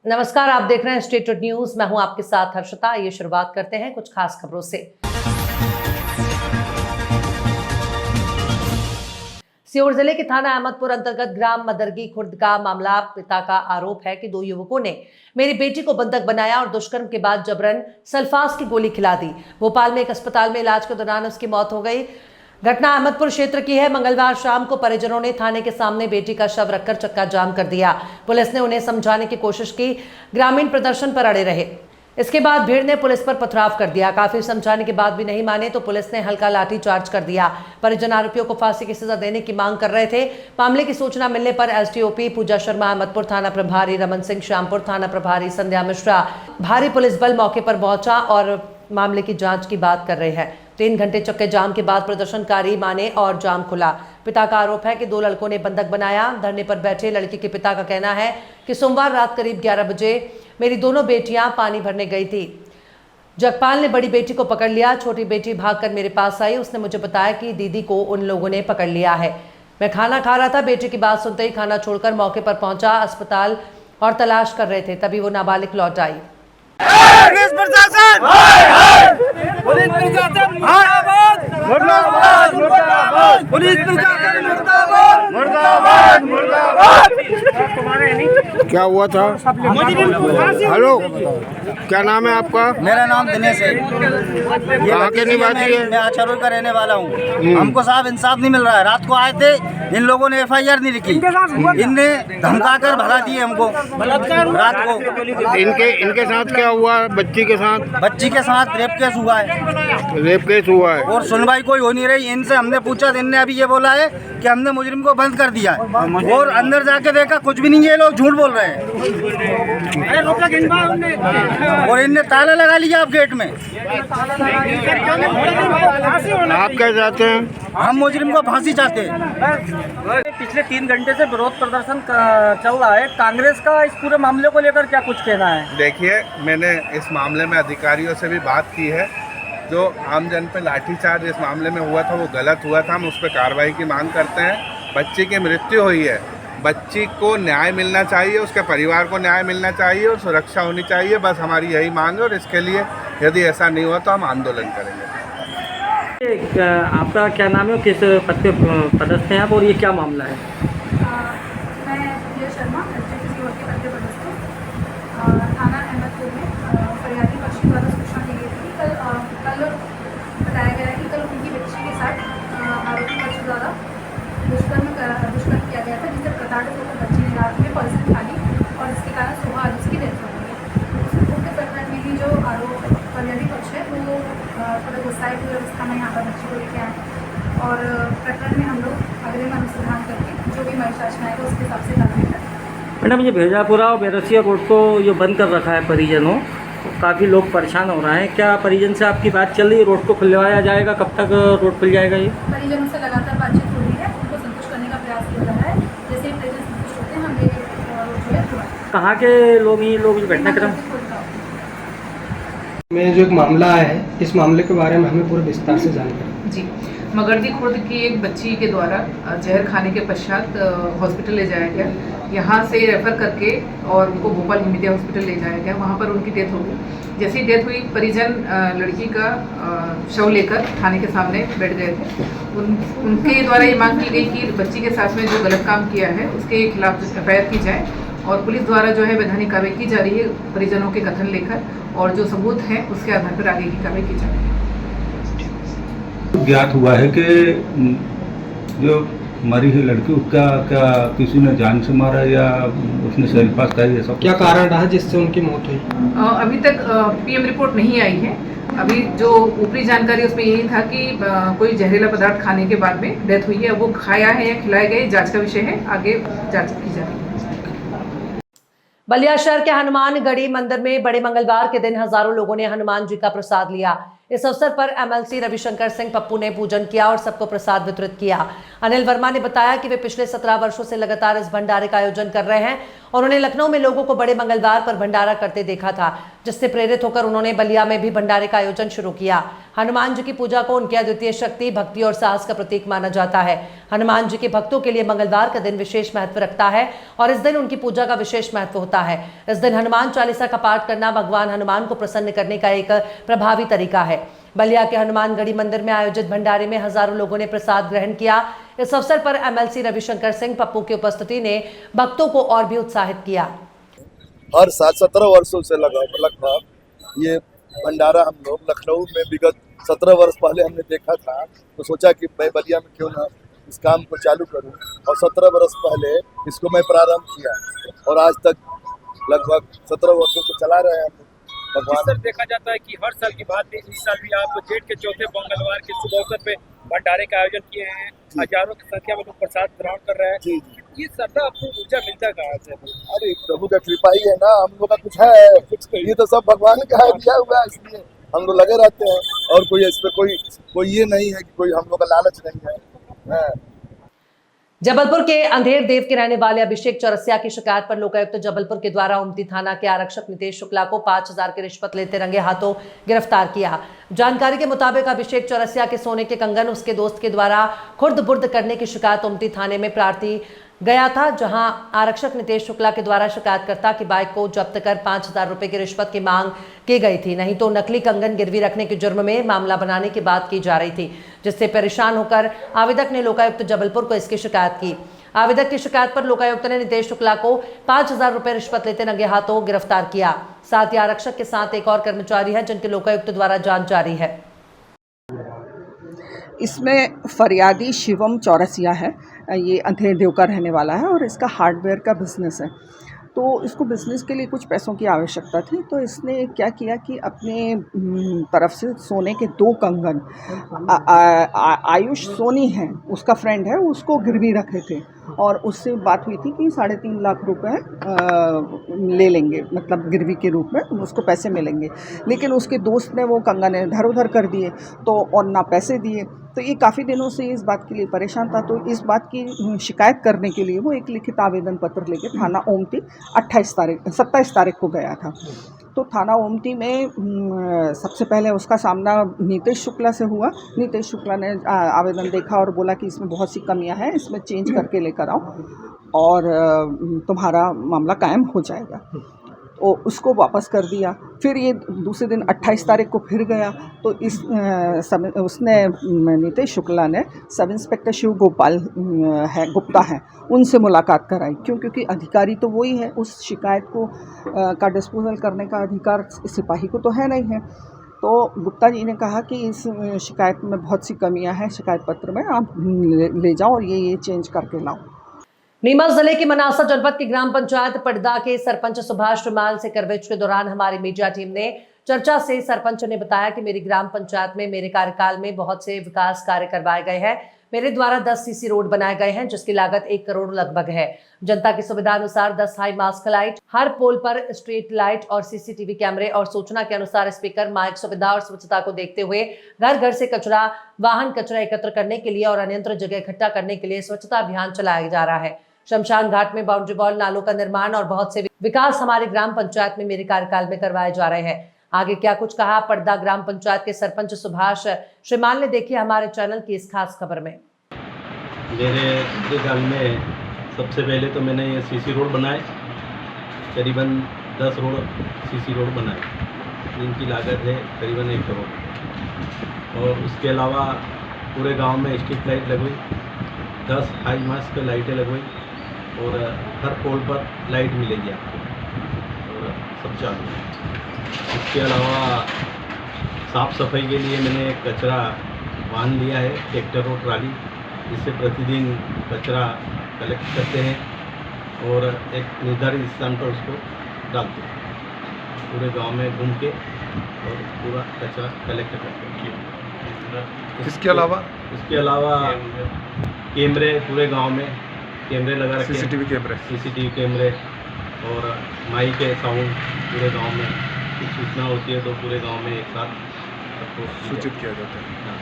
नमस्कार, आप देख रहे हैं स्टेट न्यूज। मैं हूं आपके साथ हर्षिता। ये शुरुआत करते हैं कुछ खास खबरों से। सीहोर जिले के थाना अहमदपुर अंतर्गत ग्राम मदरगी खुर्द का मामला। पिता का आरोप है कि 2 युवकों ने मेरी बेटी को बंधक बनाया और दुष्कर्म के बाद जबरन सल्फास की गोली खिला दी। भोपाल में एक अस्पताल में इलाज के दौरान उसकी मौत हो गई। घटना अहमदपुर क्षेत्र की है। मंगलवार शाम को परिजनों ने थाने के सामने बेटी का शव रखकर चक्का जाम कर दिया। पुलिस ने उन्हें समझाने की कोशिश की। ग्रामीण प्रदर्शन पर अड़े रहे। इसके बाद भीड़ ने पुलिस पर पथराव कर दिया। काफी समझाने के बाद भी नहीं माने तो पुलिस ने हल्का लाठी चार्ज कर दिया। परिजन आरोपियों को फांसी की सजा देने की मांग कर रहे थे। मामले की सूचना मिलने पर एसडीओपी पूजा शर्मा, अहमदपुर थाना प्रभारी रमन सिंह, श्यामपुर थाना प्रभारी संध्या मिश्रा, भारी पुलिस बल मौके पर पहुंचा और मामले की जांच की बात कर रहे हैं। 3 घंटे चक्के जाम के बाद प्रदर्शनकारी माने और जाम खुला। पिता का आरोप है कि 2 लड़कों ने बंधक बनाया। धरने पर बैठे लड़की के पिता का कहना है कि सोमवार रात करीब 11 बजे मेरी दोनों बेटियां पानी भरने गई थी। जगपाल ने बड़ी बेटी को पकड़ लिया। छोटी बेटी भागकर मेरे पास आई। उसने मुझे बताया कि दीदी को उन लोगों ने पकड़ लिया है। मैं खाना खा रहा था। बेटी की बात सुनते ही खाना छोड़कर मौके पर पहुंचा। अस्पताल और तलाश कर रहे थे, तभी वो नाबालिग लौट आई। पुलिस प्रशासन पुलिस प्रशासन मुर्दाबाद मुर्दाबाद मुर्दाबाद पुलिस प्रशासन मुर्दाबाद मुर्दाबाद मुर्दाबाद। क्या हुआ था? हेलो, क्या नाम है आपका? मेरा नाम दिनेश है। कहाँ के निवासी है? मैं आचार्य का रहने वाला हूँ। हमको साहब इंसाफ नहीं मिल रहा है। रात को आए थे, इन लोगों ने FIR नहीं लिखी। इनने धमकाकर भगा दिए हमको रात को। इनके साथ क्या हुआ? बच्ची के साथ? बच्ची के साथ रेप केस हुआ है। रेप केस हुआ है और सुनवाई कोई हो नहीं रही। इनसे हमने पूछा, इनने अभी ये बोला है कि हमने मुजरिम को बंद कर दिया है और अंदर जाके देखा कुछ भी नहीं है। ये लोग झूठ बोल रहे हैं और इनने ताला लगा लिया आप गेट में। आप क्या चाहते हैं? हम मुजरिम को फांसी चाहते हैं। पिछले 3 घंटे से विरोध प्रदर्शन चल रहा है। कांग्रेस का इस पूरे मामले को लेकर क्या कुछ कहना है? देखिए, मैंने इस मामले में अधिकारियों से भी बात की है। जो आमजन पे लाठीचार्ज इस मामले में हुआ था वो गलत हुआ था। हम उस पर कार्रवाई की मांग करते हैं। बच्ची की मृत्यु हुई है। बच्ची को न्याय मिलना चाहिए, उसके परिवार को न्याय मिलना चाहिए और सुरक्षा होनी चाहिए। बस हमारी यही मांग है और इसके लिए यदि ऐसा नहीं हुआ तो हम आंदोलन करेंगे। आपका क्या नाम है, किस पद पे पदस्थ हैं आप और ये क्या मामला है? मैं पूजा शर्मा सीहोर के पद पे पदस्थ हूँ। थाना अहमदपुर में फरियादी पक्ष द्वारा सूचना दी गई थी। कल बताया गया है कि कल उनकी बच्ची के साथ आरोपी पक्ष द्वारा दुष्कर्म किया गया था, जिससे प्रताड़ित होकर बच्ची ने रात में पॉइजन खा ली और इसके कारण सुबह आज उसकी डेथ हो गई है। उनके प्रकरण में भी जो आरोप फरियादी पक्ष है वो थोड़ा गुस्साए हुए अवस्था में यहाँ पर बच्ची को लेके आए और प्रकरण में हम लोग अगले में अनुसंधान करके जो भी मजिस्ट्रेट आएगा उसके हिसाब से कार्रवाई करेंगे। मैडम, ये भेजापुरा और बेरसिया रोड को जो बंद कर रखा है परिजनों, काफ़ी लोग परेशान हो रहे हैं। क्या परिजन से आपकी बात चल रही है? रोड को खुलवाया जाएगा? कब तक रोड खुल जाएगा? ये परिजनों से लगातार बातचीत हो रही है। उनको संतुष्ट करने का प्रयास किया जा रहा है। जैसे ही परिजन संतुष्ट होते हैं हम ये रोड जो है कहाँ के लोग ये लोग घटनाक्रम? में जो एक मामला है, इस मामले के बारे में हमें पूरे विस्तार से जानकारी। जी, मगरदी खुर्द की एक बच्ची के द्वारा जहर खाने के पश्चात हॉस्पिटल ले जाया गया। यहाँ से रेफ़र करके और उनको भोपाल हिमिदिया हॉस्पिटल ले जाया गया। वहाँ पर उनकी डेथ हो गई। जैसे ही डेथ हुई, परिजन लड़की का शव लेकर थाने के सामने बैठ गए थे। उनके द्वारा ये मांग की गई कि बच्ची के साथ में जो गलत काम किया है उसके खिलाफ FIR की जाए और पुलिस द्वारा जो है वैधानिक कार्रवाई की जा रही है परिजनों के कथन लेकर, और जो सबूत हैं उसके आधार पर आगे की कार्रवाई की जा रही है। ज्ञात हुआ है कि जो मरी हुई लड़की, उसका क्या किसी ने जान से मारा या उसने सल्फास खाई? ऐसा क्या कारण रहा जिससे उनकी मौत हुई? अभी तक PM रिपोर्ट नहीं आई है। अभी जो ऊपरी जानकारी उसमें यही था कि कोई जहरीला पदार्थ खाने के बाद में डेथ हुई है। वो खाया है या खिलाए गए, जांच का विषय है। आगे जांच की जा रही है। बलिया शहर के हनुमानगढ़ी मंदिर में बड़े मंगलवार के दिन हजारों लोगों ने हनुमान जी का प्रसाद लिया। इस अवसर पर एमएलसी रविशंकर सिंह पप्पू ने पूजन किया और सबको प्रसाद वितरित किया। अनिल वर्मा ने बताया कि वे पिछले 17 वर्षों से लगातार इस भंडारे का आयोजन कर रहे हैं और उन्हें लखनऊ में लोगों को बड़े मंगलवार पर भंडारा करते देखा था, जिससे प्रेरित होकर उन्होंने बलिया में भी भंडारे का आयोजन शुरू किया। हनुमान जी की पूजा को उनकी अद्वितीय शक्ति, भक्ति और साहस का प्रतीक माना जाता है। हनुमान जी के भक्तों के लिए मंगलवार का दिन विशेष महत्व रखता है और इस दिन उनकी पूजा का विशेष महत्व होता है। इस दिन हनुमान चालीसा का पाठ करना भगवान हनुमान को प्रसन्न करने का एक प्रभावी तरीका है। बलिया के हनुमानगढ़ी मंदिर में आयोजित भंडारे में हजारों लोगों ने प्रसाद ग्रहण किया। इस अवसर पर एमएलसी रविशंकर सिंह पप्पू की उपस्थिति ने भक्तों को और भी उत्साहित किया। हर साल 17 वर्षों से लगभग ये भंडारा हम लोग लखनऊ में विगत 17 वर्ष पहले हमने देखा था, तो सोचा कि मैं बलिया में क्यों ना इस काम को चालू करूं, और 17 वर्ष पहले इसको मैं प्रारंभ किया और आज तक लगभग 17 वर्षों से चला रहे हैं। सर, देखा जाता है कि हर साल की बात है, इस साल भी आप जेठ के चौथे मंगलवार के शुभ अवसर पे भंडारे का आयोजन किए हैं। हजारों की संख्या में लोग प्रसाद ग्रहण कर रहे हैं। ये श्रद्धा आपको ऊर्जा मिलता कहाँ से? अरे प्रभु का कृपा ही है ना, हम लोग का कुछ है, ये तो सब भगवान का है, दिया हुआ है, इसलिए हम लोग लगे रहते हैं। और कोई इस पे कोई ये नहीं है कि कोई हम लोग का लालच नहीं है। जबलपुर के अंधेर देव के रहने वाले अभिषेक चौरसिया की शिकायत पर लोकायुक्त जबलपुर के द्वारा उमती थाना के आरक्षक नितेश शुक्ला को 5000 की रिश्वत लेते रंगे हाथों गिरफ्तार किया। जानकारी के मुताबिक अभिषेक चौरसिया के सोने के कंगन उसके दोस्त के द्वारा खुर्द बुर्द करने की शिकायत उमती थाने में प्रार्थी गया था, जहां आरक्षक नितेश शुक्ला के द्वारा शिकायतकर्ता की बाइक को जब्त कर 5000 रुपए की रिश्वत की मांग की गई थी, नहीं तो नकली कंगन गिरवी रखने के जुर्म में मामला बनाने की बात की जा रही थी, जिससे परेशान होकर आवेदक ने लोकायुक्त जबलपुर को इसकी शिकायत की। आवेदक की शिकायत पर लोकायुक्त ने नितेश शुक्ला को 5000 रुपए रिश्वत लेते रंगे हाथों गिरफ्तार किया। साथ ही आरक्षक के साथ एक और कर्मचारी है, जिनके लोकायुक्त द्वारा जांच जारी है। इसमें फरियादी शिवम चौरसिया है, ये अंधेर देव का रहने वाला है और इसका हार्डवेयर का बिजनेस है। तो इसको बिज़नेस के लिए कुछ पैसों की आवश्यकता थी, तो इसने क्या किया कि अपने तरफ से सोने के 2 कंगन आयुष सोनी है, उसका फ्रेंड है, उसको गिरवी रखे थे और उससे बात हुई थी कि 3.5 लाख रुपए ले लेंगे, मतलब गिरवी के रूप में उसको पैसे मिलेंगे। लेकिन उसके दोस्त ने वो कंगन इधर उधर कर दिए तो और ना पैसे दिए, तो ये काफ़ी दिनों से इस बात के लिए परेशान था। तो इस बात की शिकायत करने के लिए वो एक लिखित आवेदन पत्र लेके थाना ओमती 27 तारीख को गया था। तो थाना ओमती में सबसे पहले उसका सामना नीतेश शुक्ला से हुआ। नीतेश शुक्ला ने आवेदन देखा और बोला कि इसमें बहुत सी कमियां हैं, इसमें चेंज करके लेकर आओ और तुम्हारा मामला कायम हो जाएगा। तो उसको वापस कर दिया। फिर ये दूसरे दिन 28 तारीख को फिर गया, तो उसने नीतेश शुक्ला ने सब इंस्पेक्टर शिव गोपाल गुप्ता हैं, उनसे मुलाकात कराई। क्योंकि अधिकारी तो वही है, उस शिकायत को का डिस्पोजल करने का अधिकार सिपाही को तो है नहीं है। तो गुप्ता जी ने कहा कि इस शिकायत में बहुत सी कमियां हैं, शिकायत पत्र में आप ले जाओ और ये चेंज करके लाओ। नीमच जिले की मनासा जनपद की ग्राम पंचायत पड़दा के सरपंच सुभाष श्रीमाल से करवेच के दौरान हमारी मीडिया टीम ने चर्चा से सरपंच ने बताया कि मेरी ग्राम पंचायत में मेरे कार्यकाल में बहुत से विकास कार्य करवाए गए हैं। मेरे द्वारा 10 सीसी रोड बनाए गए हैं, जिसकी लागत 1 करोड़ लगभग है। जनता की सुविधा अनुसार 10 हाई मास्क लाइट, हर पोल पर स्ट्रीट लाइट और सीसीटीवी कैमरे और सूचना के अनुसार स्पीकर, माइक, सुविधा और स्वच्छता को देखते हुए घर घर से कचरा, वाहन कचरा एकत्र करने के लिए और अन्यत्र जगह इकट्ठा करने के लिए स्वच्छता अभियान चलाया जा रहा है। शमशान घाट में बाउंड्री वॉल, नालों का निर्माण और बहुत से विकास हमारे ग्राम पंचायत में मेरे कार्यकाल में करवाए जा रहे हैं। आगे क्या कुछ कहा पड़दा ग्राम पंचायत के सरपंच सुभाष श्रीमाल ने, देखिए हमारे चैनल की इस खास खबर में। मेरे कार्यकाल में सबसे पहले तो मैंने ये सीसी रोड बनाए, करीबन 10 सीसी रोड बनाए, जिनकी लागत है करीबन 1 करोड़। और उसके अलावा पूरे गांव में स्ट्रीट लाइट लगवाई, 10 हाई मास्क लाइटें लगवाई और हर पोल पर लाइट मिलेगी आपको और सब चालू है। इसके अलावा साफ़ सफाई के लिए मैंने कचरा वाहन लिया है, ट्रैक्टर और ट्राली, जिससे प्रतिदिन कचरा कलेक्ट करते हैं और एक निर्धारित स्थान पर उसको डालते हैं। पूरे गांव में घूम के और पूरा कचरा कलेक्ट करते हैं। इसके अलावा कैमरे पूरे गांव में कैमरे लगा रखे हैं, सीसीटीवी कैमरे और माइक के साउंड पूरे गांव में। कुछ सूचना होती है तो पूरे गांव में एक साथ सूचित किया जाता है। हाँ।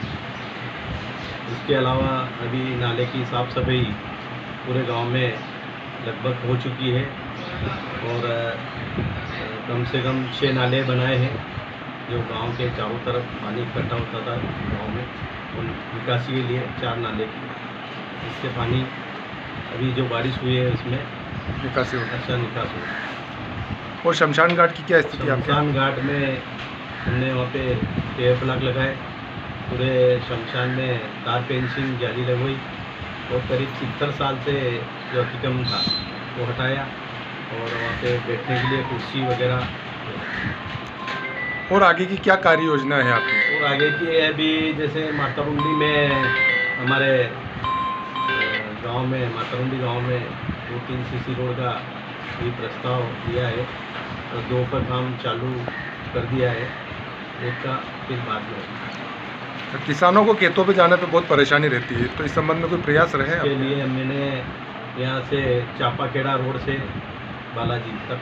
इसके अलावा अभी नाले की साफ सफाई पूरे गांव में लगभग हो चुकी है और कम से कम 6 नाले बनाए हैं जो गांव के चारों तरफ पानी इकट्ठा होता था गांव में, और निकासी के लिए 4 नाले की, इससे पानी अभी जो बारिश हुई है उसमें निकासी होगा। अच्छा निकास होगा। और शमशान घाट की क्या स्थिति है? शमशान घाट में हमने वहाँ पे टेप प्लग लगाए, पूरे शमशान में तार फेंसिंग जाली लगवाई और करीब 70 साल से जो अतिक्रमण था वो हटाया और वहाँ पे बैठने के लिए कुर्सी वगैरह। और आगे की क्या कार्य योजना है आपकी? और आगे की अभी जैसे मातारुंडी में हमारे गांव में मातारुंडी गांव में 2-3 सीसी रोड का भी प्रस्ताव दिया है और 2 पर काम चालू कर दिया है, एक का फिर बाद में। किसानों को खेतों पे जाने पे बहुत परेशानी रहती है, तो इस संबंध में कोई प्रयास रहे? इसके लिए मैंने यहाँ से चापाखेड़ा रोड से बालाजी तक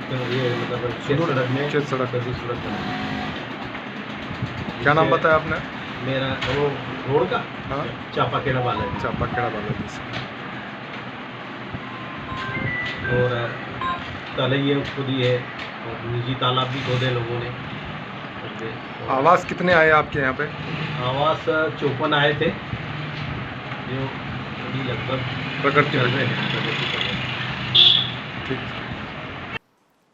ये मतलब खेत सड़क बनाई। क्या नाम बताया आपने? मेरा वो रोड का? हाँ, चापाखेड़ा बालाजी। चापाखेड़ा बालाजी से। और तलैया खुदी है और निजी तालाब भी खोदे लोगों ने। आवास कितने आए आपके यहाँ पे? आवास 54 आए थे जो अभी लगभग प्रगति चल रहे हैं।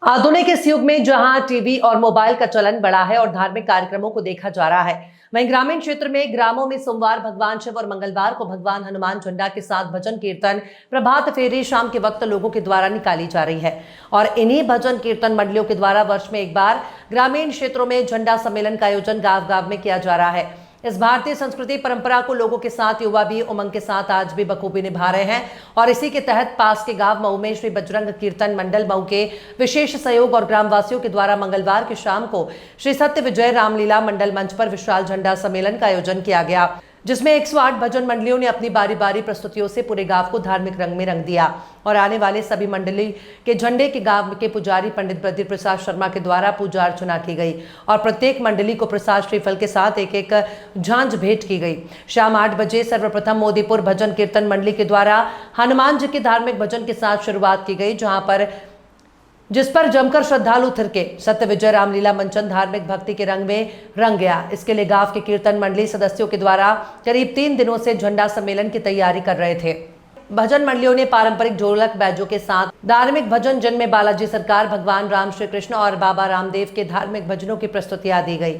आधुनिक इस युग में जहां टीवी और मोबाइल का चलन बढ़ा है और धार्मिक कार्यक्रमों को देखा जा रहा है, वहीं ग्रामीण क्षेत्र में ग्रामों में सोमवार भगवान शिव और मंगलवार को भगवान हनुमान झंडा के साथ भजन कीर्तन, प्रभात फेरी शाम के वक्त लोगों के द्वारा निकाली जा रही है। और इन्हीं भजन कीर्तन मंडलियों के द्वारा वर्ष में एक बार ग्रामीण क्षेत्रों में झंडा सम्मेलन का आयोजन गांव गांव में किया जा रहा है। इस भारतीय संस्कृति परंपरा को लोगों के साथ युवा भी उमंग के साथ आज भी बखूबी निभा रहे हैं और इसी के तहत पास के गांव मऊ में श्री बजरंग कीर्तन मंडल मऊ के विशेष सहयोग और ग्रामवासियों के द्वारा मंगलवार की शाम को श्री सत्य विजय रामलीला मंडल मंच पर विशाल झंडा सम्मेलन का आयोजन किया गया, जिसमें 108 भजन मंडलियों ने अपनी बारी बारी प्रस्तुतियों से पूरे गांव को धार्मिक रंग में रंग दिया और आने वाले सभी मंडली के झंडे के गांव के पुजारी पंडित बद्री प्रसाद शर्मा के द्वारा पूजा अर्चना की गई और प्रत्येक मंडली को प्रसाद श्रीफल के साथ एक एक झांझ भेंट की गई। शाम 8 बजे सर्वप्रथम मोदीपुर भजन कीर्तन मंडली के द्वारा हनुमान जी के धार्मिक भजन के साथ शुरुआत की गई, जिस पर जमकर श्रद्धालु थिरके। सत्य विजय रामलीला मंचन धार्मिक भक्ति के रंग में रंग गया। इसके लिए गांव के कीर्तन मंडली सदस्यों के द्वारा करीब 3 दिनों से झंडा सम्मेलन की तैयारी कर रहे थे। भजन मंडलियों ने पारंपरिक ढोलक बैजों के साथ धार्मिक भजन, जिनमें बालाजी सरकार, भगवान राम, श्री कृष्ण और बाबा रामदेव के धार्मिक भजनों की प्रस्तुतियां दी गई।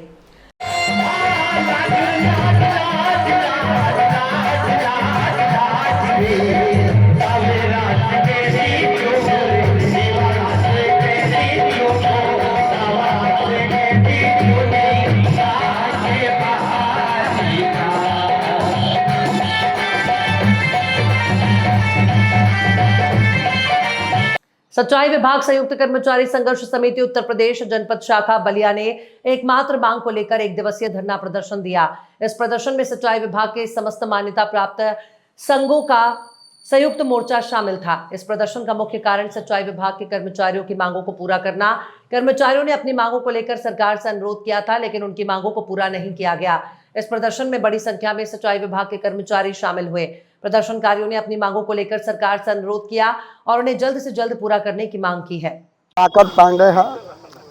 सच्चाई विभाग संयुक्त कर्मचारी संघर्ष समिति उत्तर प्रदेश जनपद शाखा बलिया ने एकमात्र मांग को लेकर 1 दिवसीय धरना प्रदर्शन दिया। इस प्रदर्शन में सच्चाई विभाग के समस्त मान्यता प्राप्त संघों का संयुक्त मोर्चा शामिल था। इस प्रदर्शन का मुख्य कारण सच्चाई विभाग के कर्मचारियों की मांगों को पूरा करना। कर्मचारियों ने अपनी मांगों को लेकर सरकार से अनुरोध किया था, लेकिन उनकी मांगों को पूरा नहीं किया गया। इस प्रदर्शन में बड़ी संख्या में सच्चाई विभाग के कर्मचारी शामिल हुए। प्रदर्शनकारियों ने अपनी मांगों को लेकर सरकार से अनुरोध किया और उन्हें जल्द से जल्द पूरा करने की मांग की है। ताकत पांडे है,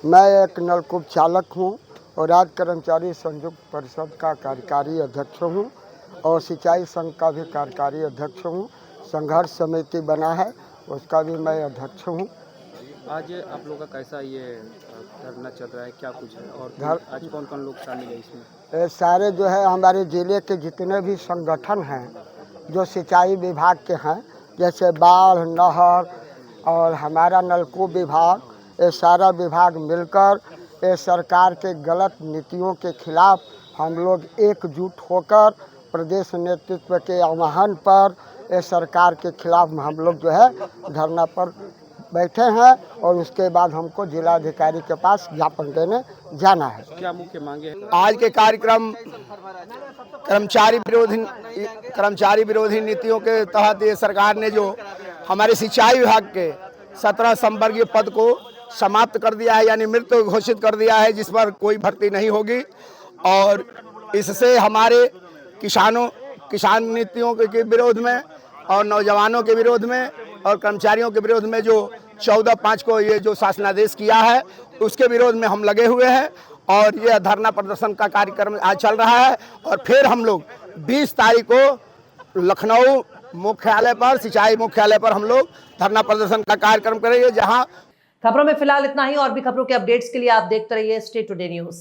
मैं एक नलकूप चालक हूं और राज्य कर्मचारी संयुक्त परिषद का कार्यकारी अध्यक्ष हूं और सिंचाई संघ का भी कार्यकारी अध्यक्ष हूं। संघर्ष समिति बना है, उसका भी मैं अध्यक्ष हूं। आज आप लोग का कैसा ये धरना चल रहा है, क्या कुछ है और आज कौन कौन लोग शामिल है इसमें? सारे जो है हमारे जिले के जितने भी संगठन हैं जो सिंचाई विभाग के हैं, जैसे बाढ़, नहर और हमारा नलकूप विभाग, ये सारा विभाग मिलकर ये सरकार के गलत नीतियों के खिलाफ हम लोग एकजुट होकर प्रदेश नेतृत्व के आह्वान पर ये सरकार के खिलाफ हम लोग जो है धरना पर बैठे हैं और उसके बाद हमको जिलाधिकारी के पास ज्ञापन देने जाना है। क्या मुख्य मांगे हैं? आज के कार्यक्रम कर्मचारी विरोधी नीतियों के तहत ये सरकार ने जो हमारे सिंचाई विभाग के 17 संवर्गीय पद को समाप्त कर दिया है, यानी मृत घोषित कर दिया है, जिस पर कोई भर्ती नहीं होगी। और इससे हमारे किसान नीतियों के विरोध में और नौजवानों के विरोध में और कर्मचारियों के विरोध में जो 14/5 को ये जो शासनादेश किया है, उसके विरोध में हम लगे हुए हैं। और ये धरना प्रदर्शन का कार्यक्रम आज चल रहा है। और फिर हम लोग 20 तारीख को लखनऊ मुख्यालय पर, सिंचाई मुख्यालय पर हम लोग धरना प्रदर्शन का कार्यक्रम करेंगे। जहां खबरों में फिलहाल इतना ही। और भी खबरों के अपडेट्स के लिए आप देखते रहिए स्टे टुडे न्यूज।